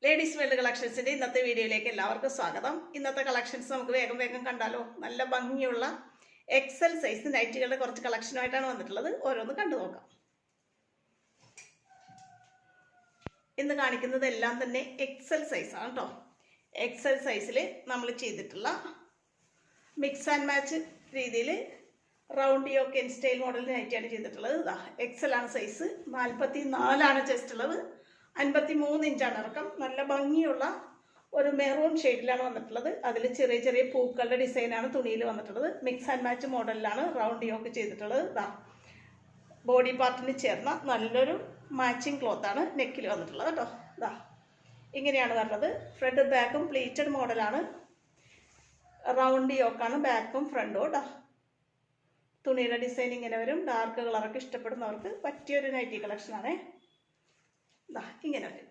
Ladies world കളക്ഷൻസിന്റെ ഇന്നത്തെ വീഡിയോയിലേക്ക് എല്ലാവർക്കും സ്വാഗതം. ഇന്നത്തെ കളക്ഷൻസ് നമുക്ക് വേഗം വേഗം കണ്ടാലോ. നല്ല ഭംഗിയുള്ള എക്സൽ സൈസ് നൈറ്റുകളുടെ കുറച്ച് കളക്ഷനുമായിട്ടാണ് വന്നിട്ടുള്ളത്. ഓരോന്ന് കണ്ടു നോക്കാം. ഇന്ന് കാണിക്കുന്നത് എല്ലാം തന്നെ എക്സൽ സൈസാണ് കേട്ടോ. എക്സൽ സൈസിൽ നമ്മൾ ചെയ്തിട്ടുള്ള മിക്സ് ആൻഡ് മാച്ച് രീതിയിൽ round yoke N style model നൈറ്റിയാണ് ചെയ്തിട്ടുള്ളത്. ഇതാ എക്സൽ ആണ് സൈസ്, 44 ചെസ്റ്റ് ഉള്ളത്, 53 ഇഞ്ചാണ് ഇറക്കം. നല്ല ഭംഗിയുള്ള ഒരു മെറൂൺ ഷെയ്ഡിലാണ് വന്നിട്ടുള്ളത്. അതിൽ ചെറിയ ചെറിയ പൂക്കളുടെ ഡിസൈനാണ് തുണിയിൽ വന്നിട്ടുള്ളത്. മിക്സ് ആൻഡ് മാച്ച് മോഡലിലാണ് റൗണ്ട് യോക്ക് ചെയ്തിട്ടുള്ളത്. ഇതാ ബോഡി പാർട്ടിന് ചേർന്ന നല്ലൊരു മാച്ചിങ് ക്ലോത്താണ് നെക്കിൽ വന്നിട്ടുള്ളത് കേട്ടോ. ഇതാ ഇങ്ങനെയാണ് വരുന്നത്. ഫ്രണ്ട് ബാക്കും പ്ലീറ്റഡ് മോഡലാണ്. റൗണ്ട് യോക്കാണ് ബാക്കും ഫ്രണ്ടും കേട്ടോ. തുണിയുടെ ഡിസൈൻ ഇങ്ങനെ വരും. ഡാർക്ക് കളറൊക്കെ ഇഷ്ടപ്പെടുന്നവർക്ക് പറ്റിയൊരു നൈറ്റി കളക്ഷനാണ്. ഇങ്ങനെ വരും.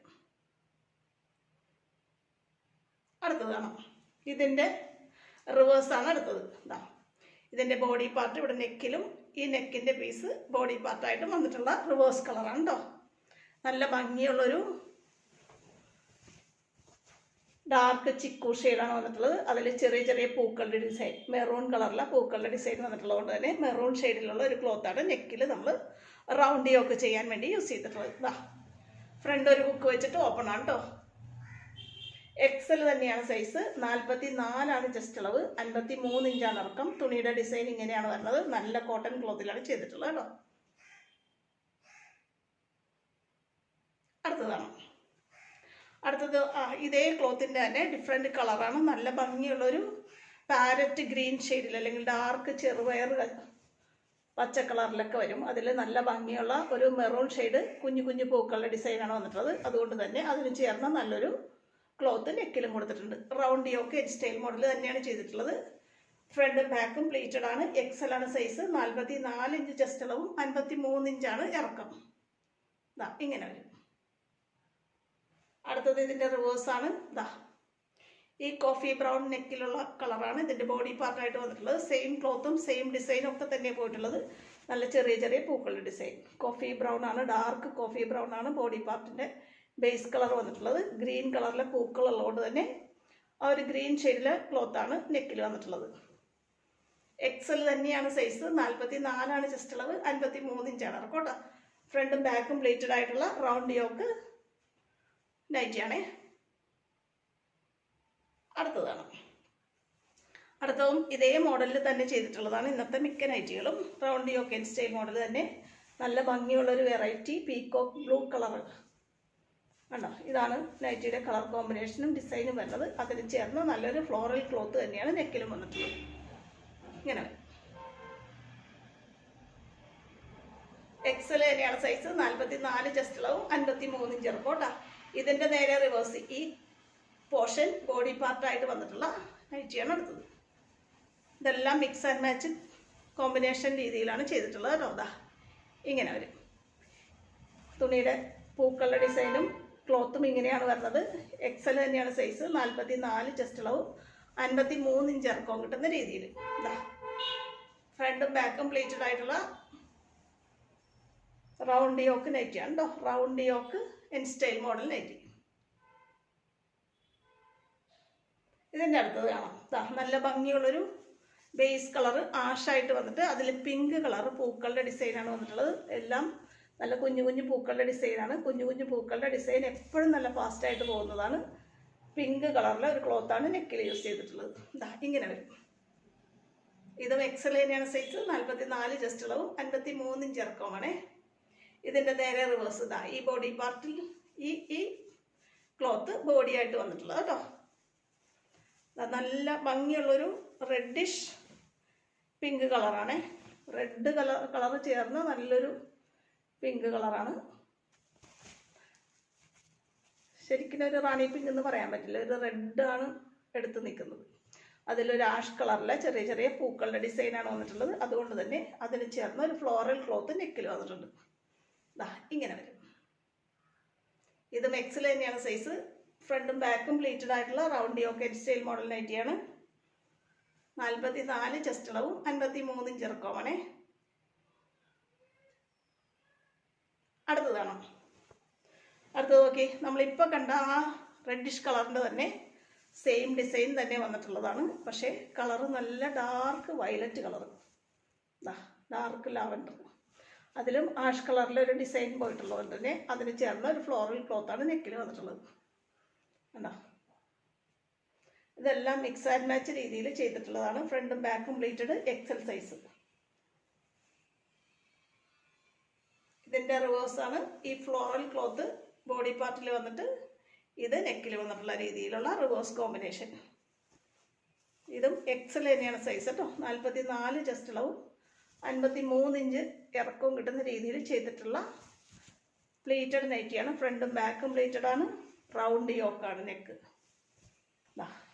അടുത്തത് കാണാം. ഇതിൻ്റെ റിവേഴ്സാണ് അടുത്തത്. ഇതിൻ്റെ ബോഡി പാർട്ട് ഇവിടെ നെക്കിലും ഈ നെക്കിൻ്റെ പീസ് ബോഡി പാർട്ടായിട്ടും വന്നിട്ടുള്ള റിവേഴ്സ് കളറാണ് കേട്ടോ. നല്ല ഭംഗിയുള്ളൊരു ഡാർക്ക് ചിക്കു ഷെയ്ഡാണ് വന്നിട്ടുള്ളത്. അതിൽ ചെറിയ ചെറിയ പൂക്കളുടെ ഡിസൈൻ, മെറൂൺ കളറിലെ പൂക്കളുടെ ഡിസൈൻ വന്നിട്ടുള്ളത് കൊണ്ട് തന്നെ മെറൂൺ ഷെയ്ഡിലുള്ള ഒരു ക്ലോത്താണ് നെക്കിൽ നമ്മൾ റൗണ്ട് യോക്ക് ചെയ്യാൻ വേണ്ടി യൂസ് ചെയ്തിട്ടുള്ളത്. ഫ്രണ്ട് ഒരു ഹുക്ക് വെച്ചിട്ട് ഓപ്പൺ ആണ് കേട്ടോ. എക്സൽ തന്നെയാണ് സൈസ്, 44 ചെസ്റ്റ് അളവ്, 53 ഇഞ്ചാണ് ഇറക്കം. തുണിയുടെ ഡിസൈൻ ഇങ്ങനെയാണ് വരുന്നത്. നല്ല കോട്ടൺ ക്ലോത്തിലാണ് ചെയ്തിട്ടുള്ളത് കേട്ടോ. അടുത്തത് ഇതേ ക്ലോത്തിൻ്റെ തന്നെ ഡിഫറെൻറ്റ് കളറാണ്. നല്ല ഭംഗിയുള്ളൊരു പാരറ്റ് ഗ്രീൻ ഷെയ്ഡിൽ അല്ലെങ്കിൽ ഡാർക്ക് ചെറുപയർ പച്ച കളറിലൊക്കെ വരും. അതിൽ നല്ല ഭംഗിയുള്ള ഒരു മെറൂൺ ഷെയ്ഡ് കുഞ്ഞു കുഞ്ഞു പൂക്കളുടെ ഡിസൈനാണ് വന്നിട്ടുള്ളത്. അതുകൊണ്ട് തന്നെ അതിന് ചേർന്ന നല്ലൊരു ക്ലോത്ത് നെക്കിലും കൊടുത്തിട്ടുണ്ട്. Round yoke N style model തന്നെയാണ് ചെയ്തിട്ടുള്ളത്. ഫ്രണ്ടും ബാക്കും പ്ലീറ്റഡ് ആണ്. എക്സൽ ആണ് സൈസ്, 44 ഇഞ്ച് ചെസ്റ്റ് അളവും 53 ഇഞ്ചാണ് ഇറക്കം. ഇങ്ങനെ വരും. അടുത്തത് ഇതിൻ്റെ റിവേഴ്സാണ്. ഈ കോഫി ബ്രൗൺ നെക്കിലുള്ള കളറാണ് ഇതിൻ്റെ ബോഡി പാർട്ടായിട്ട് വന്നിട്ടുള്ളത്. സെയിം ക്ലോത്തും സെയിം ഡിസൈനും ഒക്കെ തന്നെ പോയിട്ടുള്ളത്. നല്ല ചെറിയ ചെറിയ പൂക്കളുടെ ഡിസൈൻ. കോഫി ബ്രൗൺ ആണ്, ഡാർക്ക് കോഫി ബ്രൗൺ ആണ് ബോഡി പാർട്ടിൻ്റെ ബേസ് കളർ വന്നിട്ടുള്ളത്. ഗ്രീൻ കളറിലെ പൂക്കളുള്ളതുകൊണ്ട് തന്നെ ആ ഒരു ഗ്രീൻ ഷെയ്ഡിലെ ക്ലോത്താണ് നെക്കിൽ വന്നിട്ടുള്ളത്. എക്സൽ തന്നെയാണ് സൈസ്, 44 ചെസ്റ്റ് അളവ്, 53 ഇഞ്ചാണ് ഇറക്കോട്ടോ. ഫ്രണ്ടും ബാക്കും പ്ലേറ്റഡ് ആയിട്ടുള്ള റൗണ്ട് യോക്ക് നൈറ്റിയാണേ. അടുത്തതും ഇതേ മോഡലിൽ തന്നെ ചെയ്തിട്ടുള്ളതാണ്. ഇന്നത്തെ മിക്ക നൈറ്റികളും round yoke N style model തന്നെ. നല്ല ഭംഗിയുള്ളൊരു വെറൈറ്റി പീകോക്ക് ബ്ലൂ കളർ കണ്ടോ. ഇതാണ് നൈറ്റിയുടെ കളർ കോമ്പിനേഷനും ഡിസൈനും വരുന്നത്. അതിന് ചേർന്ന് നല്ലൊരു ഫ്ലോറൽ ക്ലോത്ത് തന്നെയാണ് നെക്കിലും വന്നിട്ടുള്ളത്. ഇങ്ങനെ എക്സൽ തന്നെയാണ് സൈസ്, 44 ചെസ്റ്റ് അളവും 53 ഇഞ്ച് ഇറക്കോട്ടാ. ഇതിൻ്റെ നേരെ റിവേഴ്സ് ഈ പോർഷൻ ബോഡി പാർട്ടായിട്ട് വന്നിട്ടുള്ള നൈറ്റിയാണ് അടുത്തത്. ഇതെല്ലാം മിക്സ് ആൻഡ് മാച്ച് കോമ്പിനേഷൻ രീതിയിലാണ് ചെയ്തിട്ടുള്ളത് കേട്ടോ. ഇങ്ങനെ വരും. തുണിയുടെ പൂക്കളുടെ ഡിസൈനും ക്ലോത്തും ഇങ്ങനെയാണ് വരുന്നത്. എക്സൽ തന്നെയാണ് സൈസ്, 44 ചെസ്റ്റ് അളവും 53 ഇഞ്ച് ഇറക്കവും കിട്ടുന്ന രീതിയിൽ. ഫ്രണ്ടും ബാക്കും പ്ലേറ്റഡ് ആയിട്ടുള്ള റൗണ്ട് യോക്ക് നൈറ്റിയാണ് കേട്ടോ. Round yoke N style model nighty. ഇതിൻ്റെ അടുത്തത് കാണാം. നല്ല ഭംഗിയുള്ളൊരു ബേസ് കളർ ആഷായിട്ട് വന്നിട്ട് അതിൽ പിങ്ക് കളർ പൂക്കളുടെ ഡിസൈനാണ് വന്നിട്ടുള്ളത്. എല്ലാം നല്ല കുഞ്ഞു കുഞ്ഞു പൂക്കളുടെ ഡിസൈനാണ്. കുഞ്ഞു കുഞ്ഞു പൂക്കളുടെ ഡിസൈൻ എപ്പോഴും നല്ല ഫാസ്റ്റായിട്ട് പോകുന്നതാണ്. പിങ്ക് കളറിലെ ഒരു ക്ലോത്താണ് നെക്കിൽ യൂസ് ചെയ്തിട്ടുള്ളത്. ഇങ്ങനെ വരും. ഇതും എക്സൽ തന്നെയാണ് സൈസ്, 44 ചെസ്റ്റ് അളവും 53 ഇഞ്ച് ഇറക്കവുമാണ്. ഇതിൻ്റെ നേരെ റിവേഴ്സ് ഈ ബോഡി പാർട്ടിൽ ഈ ക്ലോത്ത് ബോഡിയായിട്ട് വന്നിട്ടുള്ളത് കേട്ടോ. നല്ല ഭംഗിയുള്ളൊരു റെഡിഷ് പിങ്ക് കളറാണ്. റെഡ് കളർ ചേർന്ന് നല്ലൊരു പിങ്ക് കളറാണ്. ശരിക്കും ഒരു റാണി പിങ്ക് എന്ന് പറയാൻ പറ്റില്ല. ഒരു റെഡാണ് എടുത്ത് നിൽക്കുന്നത്. അതിലൊരു ആഷ് കളറിലെ ചെറിയ ചെറിയ പൂക്കളുടെ ഡിസൈനാണ് വന്നിട്ടുള്ളത്. അതുകൊണ്ട് തന്നെ അതിന് ചേർന്ന് ഒരു ഫ്ലോറൽ ക്ലോത്ത് നെക്കിൽ വന്നിട്ടുണ്ട്. ഇങ്ങനെ വരും. ഇത് എക്സൽ തന്നെയാണ് സൈസ്, ഫ്രണ്ടും ബാക്കും പ്ലീറ്റഡ് ആയിട്ടുള്ള round yoke N style model നൈറ്റിയാണ്. 44 ചെസ്റ്റ് അളവും 53 ഇഞ്ച് ഇറക്കവുമാണ്. അടുത്തത് നോക്കി. നമ്മളിപ്പോൾ കണ്ട ആ റെഡിഷ് കളറിൻ്റെ തന്നെ സെയിം ഡിസൈൻ തന്നെ വന്നിട്ടുള്ളതാണ്. പക്ഷേ കളറ് നല്ല dark violet colour, dark lavender, അതിലും ആഷ് കളറിലൊരു ഡിസൈൻ പോയിട്ടുള്ളത് തന്നെ അതിന് ചേർന്ന ഒരു ഫ്ലോറൽ ക്ലോത്താണ് നെക്കിൽ വന്നിട്ടുള്ളത്. കണ്ടോ, ഇതെല്ലാം മിക്സ് ആൻഡ് മാച്ച് രീതിയിൽ ചെയ്തിട്ടുള്ളതാണ്. ഫ്രണ്ടും ബാക്കും പ്ലീറ്റഡ് എക്സൽ സൈസ്. ഇതിൻ്റെ റിവേഴ്സാണ് ഈ ഫ്ലോറൽ ക്ലോത്ത് ബോഡി പാർട്ടിൽ വന്നിട്ട് ഇത് നെക്കിൽ വന്നിട്ടുള്ള രീതിയിലുള്ള റിവേഴ്സ് കോമ്പിനേഷൻ. ഇതും എക്സൽ തന്നെയാണ് സൈസ് കേട്ടോ. 44 ചെസ്റ്റ് അളവും 53 ഇഞ്ച് ഇറക്കവും കിട്ടുന്ന രീതിയിൽ ചെയ്തിട്ടുള്ള പ്ലീറ്റഡ് നൈറ്റിയാണ്. ഫ്രണ്ടും ബാക്കും പ്ലീറ്റഡ് ആണ്. റൗണ്ട് യോക്കാണ് നെക്ക്.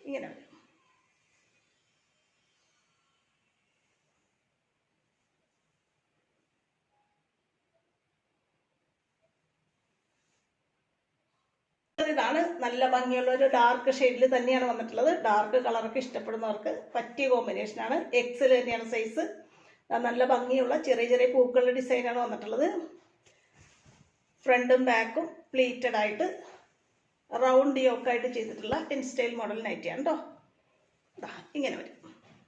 ഇങ്ങനെ വരും. ഇതാണ് നല്ല ഭംഗിയുള്ള ഒരു ഡാർക്ക് ഷെയ്ഡിൽ തന്നെയാണ് വന്നിട്ടുള്ളത്. ഡാർക്ക് കളറൊക്കെ ഇഷ്ടപ്പെടുന്നവർക്ക് പറ്റിയ കോമ്പിനേഷനാണ്. എക്സൽ തന്നെയാണ് സൈസ്. നല്ല ഭംഗിയുള്ള ചെറിയ ചെറിയ പൂക്കളുടെ ഡിസൈനാണ് വന്നിട്ടുള്ളത്. ഫ്രണ്ടും ബാക്കും പ്ലീറ്റഡ് ആയിട്ട് റൗണ്ട് യോക്കായിട്ട് ചെയ്തിട്ടുള്ള ഇൻ സ്റ്റൈൽ മോഡൽ നൈറ്റിയാണ് കേട്ടോ. ഇങ്ങനെ വരും.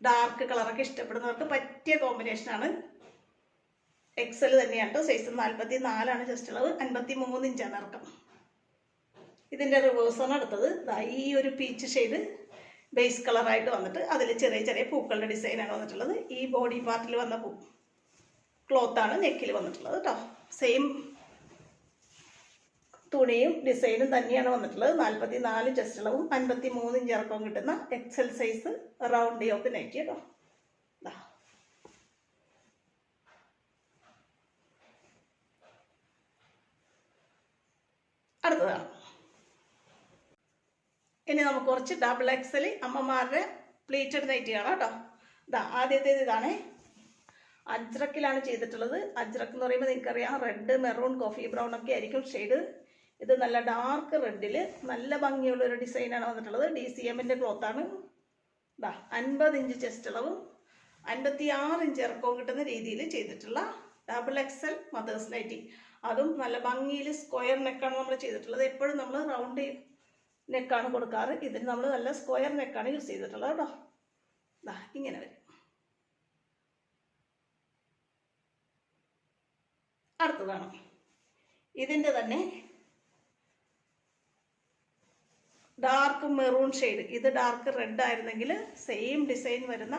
ഡാർക്ക് കളറൊക്കെ ഇഷ്ടപ്പെടുന്നവർക്ക് പറ്റിയ കോമ്പിനേഷനാണ്. എക്സൽ തന്നെയാണ് കേട്ടോ. സൈസ് 44 ചെസ്റ്റ് അളവ്, 53 ഇഞ്ചാണ് ഇറക്കം. ഇതിൻ്റെ റിവേഴ്സാണ് അടുത്തത്. ഈ ഒരു പീച്ച് ഷെയ്ഡ് ബേസ് കളറായിട്ട് വന്നിട്ട് അതിൽ ചെറിയ ചെറിയ പൂക്കളുടെ ഡിസൈനാണ് വന്നിട്ടുള്ളത്. ഈ ബോഡി പാർട്ടിൽ വന്ന ക്ലോത്താണ് നെക്കിൽ വന്നിട്ടുള്ളത് കേട്ടോ. സെയിം തുണിയും ഡിസൈനും തന്നെയാണ് വന്നിട്ടുള്ളത്. 44 ചെസ്റ്റ് അളവും 53 ഇഞ്ച് ഇറക്കവും കിട്ടുന്ന XL size round yoke nighty കേട്ടോ. അടുത്തതാണ്. ഇനി നമുക്ക് കുറച്ച് ഡബിൾ എക്സൽ അമ്മമാരുടെ പ്ലീറ്റഡ് നൈറ്റി കാണാം കേട്ടോ. ആദ്യത്തേത് ഇതാണ്. അജ്രക്കിലാണ് ചെയ്തിട്ടുള്ളത്. അജ്രക്ക് എന്ന് പറയുമ്പോൾ നിങ്ങൾക്കറിയാം, റെഡ്, മെറൂൺ, കോഫി ബ്രൗൺ ഒക്കെ ആയിരിക്കും ഷെയ്ഡ്. ഇത് നല്ല ഡാർക്ക് റെഡിൽ നല്ല ഭംഗിയുള്ളൊരു ഡിസൈനാണ് വന്നിട്ടുള്ളത്. DCMൻ്റെ ക്ലോത്താണ്. 50 ഇഞ്ച് ചെസ്റ്റ് അളവും 56 ഇഞ്ച് ഇറക്കവും കിട്ടുന്ന രീതിയിൽ ചെയ്തിട്ടുള്ള ഡബിൾ എക്സൽ മദേഴ്സ് നൈറ്റി. അതും നല്ല ഭംഗിയിൽ സ്ക്വയർ നെക്കാണ് നമ്മൾ ചെയ്തിട്ടുള്ളത്. എപ്പോഴും നമ്മൾ റൗണ്ട് നെക്കാണ് കൊടുക്കാറ്. ഇതിന് നമ്മൾ നല്ല സ്ക്വയർ നെക്കാണ് യൂസ് ചെയ്തിട്ടുള്ളത് കേട്ടോ. ഇങ്ങനെ വരും. അടുത്തതാണ്. ഇതിൻ്റെ തന്നെ ഡാർക്ക് മെറൂൺ ഷെയ്ഡ്. ഇത് ഡാർക്ക് റെഡ് ആയിരുന്നെങ്കിൽ സെയിം ഡിസൈൻ വരുന്ന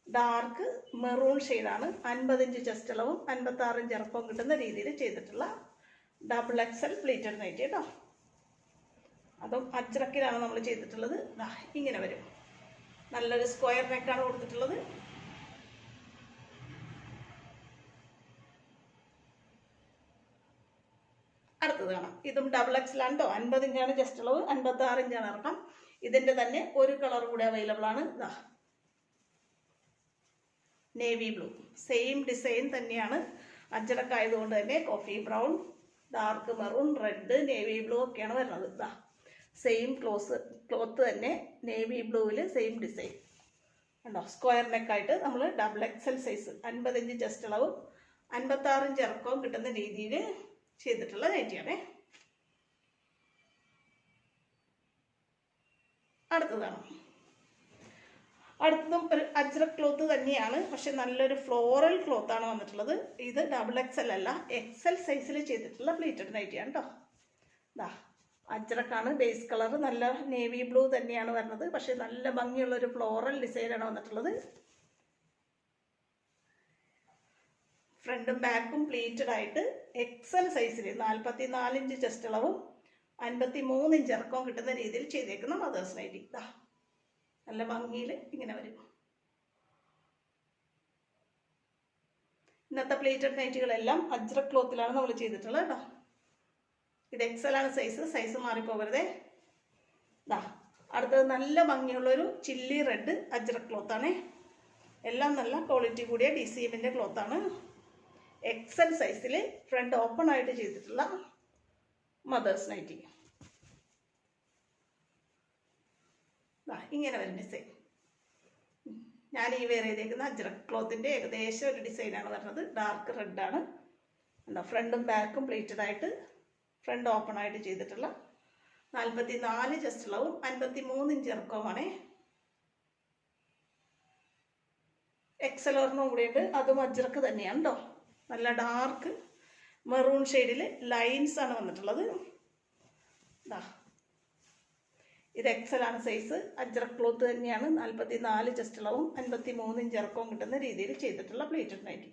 ഡാർക്ക് മെറൂൺ ഷെയ്ഡാണ്. 50 ഇഞ്ച് ചെസ്റ്റ് അളവും 56 ഇഞ്ച് ഇറക്കവും കിട്ടുന്ന രീതിയിൽ ചെയ്തിട്ടുള്ള ഡബിൾ എക്സൽ പ്ലീറ്റഡ് നൈറ്റി കേട്ടോ. അതും അജ്രക്കിലാണ് നമ്മൾ ചെയ്തിട്ടുള്ളത്. ഇങ്ങനെ വരും. നല്ലൊരു സ്ക്വയർ നെക്കാണ് കൊടുത്തിട്ടുള്ളത്. അടുത്തത് കാണാം. ഇതും ഡബിൾ എക്സലാണ് കേട്ടോ. 50 ഇഞ്ചാണ് ചെസ്റ്റ് അളവ്, 56 ഇഞ്ചാണ് ഇറക്കം. ഇതിൻ്റെ തന്നെ ഒരു കളർ കൂടെ അവൈലബിൾ ആണ്. Navy blue. സെയിം ഡിസൈൻ തന്നെയാണ്. അജ്രക്കായതുകൊണ്ട് തന്നെ coffee brown, dark maroon, red, navy blue ഒക്കെയാണ് വരുന്നത്. സെയിം ക്ലോത്ത് തന്നെ നേവി ബ്ലൂവിൽ സെയിം ഡിസൈൻ ഉണ്ടോ. സ്ക്വയർ നെക്കായിട്ട് നമ്മൾ double XL size 50 inch chest അളവും 56 ഇഞ്ച് ഇറക്കവും കിട്ടുന്ന രീതിയിൽ ചെയ്തിട്ടുള്ള നൈറ്റിയാണേ. അടുത്തതാണ്. അടുത്തതും ഒരു അജ്രക് ക്ലോത്ത് തന്നെയാണ്. പക്ഷെ നല്ലൊരു ഫ്ലോറൽ ക്ലോത്താണ് വന്നിട്ടുള്ളത്. ഇത് ഡബിൾ എക്സൽ അല്ല, എക്സൽ സൈസിൽ ചെയ്തിട്ടുള്ള പ്ലീറ്റഡ് നൈറ്റിയാണ് കേട്ടോ. അജ്രക്കാണ് ബേസ് കളർ. നല്ല നേവി ബ്ലൂ തന്നെയാണ് വരുന്നത്. പക്ഷെ നല്ല ഭംഗിയുള്ളൊരു ഫ്ലോറൽ ഡിസൈനാണ് വന്നിട്ടുള്ളത്. ഫ്രണ്ടും ബാക്കും പ്ലീറ്റഡ് ആയിട്ട് എക്സൽ സൈസിൽ 44 ഇഞ്ച് ചെസ്റ്റ് അളവും 53 ഇഞ്ച് ഇറക്കവും കിട്ടുന്ന രീതിയിൽ ചെയ്തേക്കുന്ന മദേഴ്സ് നൈറ്റി. നല്ല ഭംഗിയിൽ ഇങ്ങനെ വരും. ഇന്നത്തെ പ്ലീറ്റഡ് നൈറ്റികളെല്ലാം അജ്രക് ക്ലോത്തിലാണ് നമ്മൾ ചെയ്തിട്ടുള്ളത് കേട്ടോ. ഇത് എക്സലാണ് സൈസ് മാറിപ്പോകരുതേ. അടുത്തത് നല്ല ഭംഗിയുള്ളൊരു ചില്ലി റെഡ് അജ്രക് ക്ലോത്താണ്. എല്ലാം നല്ല ക്വാളിറ്റി കൂടിയ DCMൻ്റെ ക്ലോത്താണ്. എക്സൽ സൈസിൽ ഫ്രണ്ട് ഓപ്പൺ ആയിട്ട് ചെയ്തിട്ടുള്ള മദേഴ്സ് നൈറ്റി. ഇങ്ങനെ വരും ഡിസൈൻ. ഞാൻ ഈ വെയർ ചെയ്തേക്കുന്ന അജ്രക് ക്ലോത്തിൻ്റെ ഏകദേശം ഒരു ഡിസൈനാണ് വരുന്നത്. ഡാർക്ക് റെഡാണ്. ഫ്രണ്ടും ബാക്കും പ്ലീറ്റഡ് ആയിട്ട് ഫ്രണ്ട് ഓപ്പൺ ആയിട്ട് ചെയ്തിട്ടുള്ള 44 ചെസ്റ്റ് അളവും 53 ഇഞ്ച് ഇറക്കവുമാണ്. എക്സൽ ഒരെണ്ണം കൂടിയുണ്ട്, അതും അജ്രക്ക് തന്നെയാണ് കേട്ടോ. നല്ല ഡാർക്ക് മെറൂൺ ഷെയ്ഡിൽ ലൈൻസ് ആണ് വന്നിട്ടുള്ളത്. ഇത് എക്സലാണ് സൈസ്. അജ്രക് ക്ലോത്ത് തന്നെയാണ്. 44 ചെസ്റ്റ് അളവും 53 ഇഞ്ച് ഇറക്കവും കിട്ടുന്ന രീതിയിൽ ചെയ്തിട്ടുള്ള പ്ലേറ്റഡ് നൈറ്റി.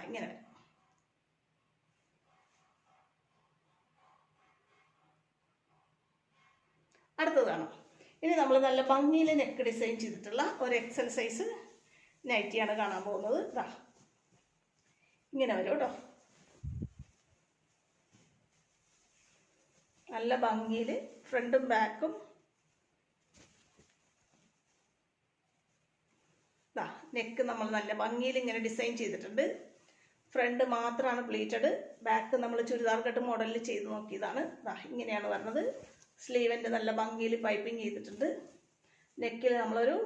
ഇങ്ങനെ അടുത്തതാണ്. ഇനി നമ്മൾ നല്ല ഭംഗിയിൽ നെക്ക് ഡിസൈൻ ചെയ്തിട്ടുള്ള ഒരു എക്സൽ സൈസ് നൈറ്റിയാണ് കാണാൻ പോകുന്നത്. ഇങ്ങനെ വരും കേട്ടോ. നല്ല ഭംഗിയിൽ ഫ്രണ്ടും ബാക്കും നെക്ക് നമ്മൾ നല്ല ഭംഗിയിൽ ഇങ്ങനെ ഡിസൈൻ ചെയ്തിട്ടുണ്ട്. ഫ്രണ്ട് മാത്രമാണ് പ്ലീറ്റഡ്, ബാക്ക് നമ്മൾ ചുരിദാർ കട്ട് മോഡലിൽ ചെയ്ത് നോക്കിയതാണ്. ഇങ്ങനെയാണ് വരുന്നത്. സ്ലീവിൻ്റെ നല്ല ഭംഗിയിൽ പൈപ്പിംഗ് ചെയ്തിട്ടുണ്ട്. നെക്കിൽ നമ്മളൊരു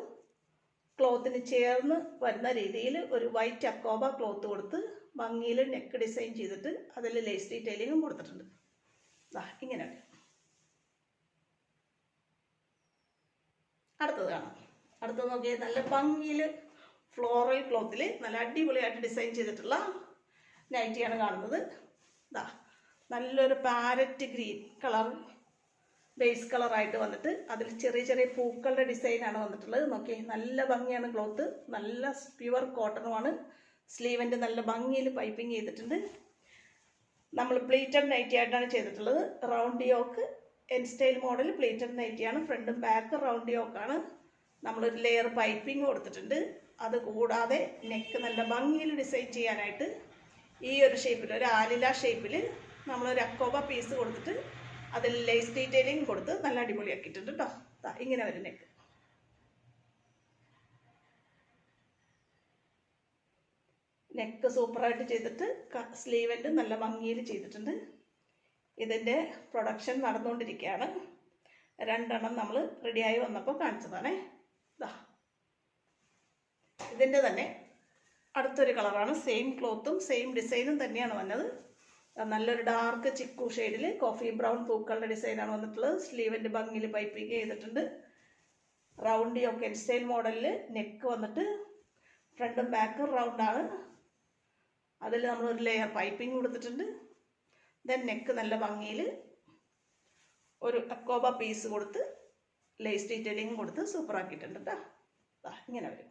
ക്ലോത്തിന് ചേർന്ന് വരുന്ന രീതിയിൽ ഒരു വൈറ്റ് അക്കോബ ക്ലോത്ത് കൊടുത്ത് ഭംഗിയിൽ നെക്ക് ഡിസൈൻ ചെയ്തിട്ട് അതിൽ ലേസ് ഡീറ്റെയിലിങ്ങും കൊടുത്തിട്ടുണ്ട്. ഇങ്ങനെ അടുത്തത് കാണാം. അടുത്തത് നോക്കിയാൽ നല്ല ഭംഗിയിൽ ഫ്ലോറൽ ക്ലോത്തിൽ നല്ല അടിപൊളിയായിട്ട് ഡിസൈൻ ചെയ്തിട്ടുള്ള നൈറ്റിയാണ് കാണുന്നത്. നല്ലൊരു പാരറ്റ് ഗ്രീൻ കളർ ബേസ് കളറായിട്ട് വന്നിട്ട് അതിൽ ചെറിയ ചെറിയ പൂക്കളുടെ ഡിസൈനാണ് വന്നിട്ടുള്ളത്. നോക്കി നല്ല ഭംഗിയാണ് ക്ലോത്ത്. നല്ല പ്യുവർ കോട്ടണുമാണ്. സ്ലീവിൻ്റെ നല്ല ഭംഗിയിൽ പൈപ്പിംഗ് ചെയ്തിട്ടുണ്ട്. നമ്മൾ പ്ലീറ്റഡ് നൈറ്റി ആയിട്ടാണ് ചെയ്തിട്ടുള്ളത്. Round yoke N style model pleated നൈറ്റിയാണ്. ഫ്രണ്ടും ബാക്ക് റൗണ്ട് യോക്കാണ്. നമ്മളൊരു ലെയർ പൈപ്പിംഗ് കൊടുത്തിട്ടുണ്ട്. അത് കൂടാതെ നെക്ക് നല്ല ഭംഗിയിൽ ഡിസൈൻ ചെയ്യാനായിട്ട് ഈ ഒരു ഷേപ്പിൽ, ഒരു ആലില ഷേപ്പിൽ നമ്മളൊരു അക്കോബ പീസ് കൊടുത്തിട്ട് അതിൽ ലേസ് ഡീറ്റെയിലിംഗ് കൊടുത്ത് നല്ല അടിപൊളിയാക്കിയിട്ടുണ്ട് കേട്ടോ. ഇങ്ങനെ വരും നെക്ക്. നെക്ക് സൂപ്പറായിട്ട് ചെയ്തിട്ട് സ്ലീവെൻ്റ് നല്ല ഭംഗിയിൽ ചെയ്തിട്ടുണ്ട്. ഇതിൻ്റെ പ്രൊഡക്ഷൻ നടന്നുകൊണ്ടിരിക്കുകയാണ്. 2 എണ്ണം നമ്മൾ റെഡിയായി വന്നപ്പോൾ കാണിച്ചതാണേ. ഇതിൻ്റെ തന്നെ അടുത്തൊരു കളറാണ്. സെയിം ക്ലോത്തും സെയിം ഡിസൈനും തന്നെയാണ് വന്നത്. നല്ലൊരു ഡാർക്ക് ചിക്കു ഷെയ്ഡിൽ കോഫി ബ്രൗൺ പൂക്കളുടെ ഡിസൈനാണ് വന്നിട്ടുള്ളത്. സ്ലീവിൻ്റെ ഭംഗിയിൽ പൈപ്പിംഗ് ചെയ്തിട്ടുണ്ട്. റൗണ്ട് യോക്ക് എൻ സ്റ്റൈൽ മോഡലിൽ നെക്ക് വന്നിട്ട് ഫ്രണ്ടും ബാക്കും റൗണ്ടാണ്. അതിൽ നമ്മളൊരു ലെയർ പൈപ്പിംഗ് കൊടുത്തിട്ടുണ്ട്. ദെൻ നെക്ക് നല്ല ഭംഗിയിൽ ഒരു അക്കോബ പീസ് കൊടുത്ത് ലേസ് ഡീറ്റെയിലിംഗ് കൊടുത്ത് സൂപ്പറാക്കിയിട്ടുണ്ട് കേട്ടോ. ഇങ്ങനെ വരും.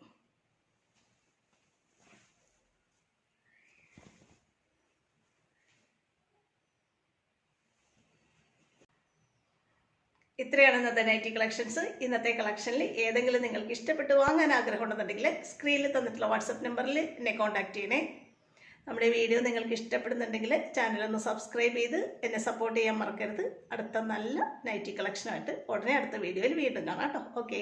ഇത്രയാണ് ഇന്നത്തെ നൈറ്റി കളക്ഷൻസ്. ഇന്നത്തെ കളക്ഷനിൽ ഏതെങ്കിലും നിങ്ങൾക്ക് ഇഷ്ടപ്പെട്ട് വാങ്ങാൻ ആഗ്രഹമുണ്ടെന്നുണ്ടെങ്കിൽ സ്ക്രീനിൽ തന്നിട്ടുള്ള വാട്സപ്പ് നമ്പറിൽ എന്നെ കോൺടാക്ട് ചെയ്യണേ. നമ്മുടെ വീഡിയോ നിങ്ങൾക്ക് ഇഷ്ടപ്പെടുന്നുണ്ടെങ്കിൽ ചാനലൊന്ന് സബ്സ്ക്രൈബ് ചെയ്ത് എന്നെ സപ്പോർട്ട് ചെയ്യാൻ മറക്കരുത്. അടുത്ത നല്ല നൈറ്റി കളക്ഷനായിട്ട് ഉടനെ അടുത്ത വീഡിയോയിൽ വീണ്ടും കാണാം കേട്ടോ. ഓക്കെ.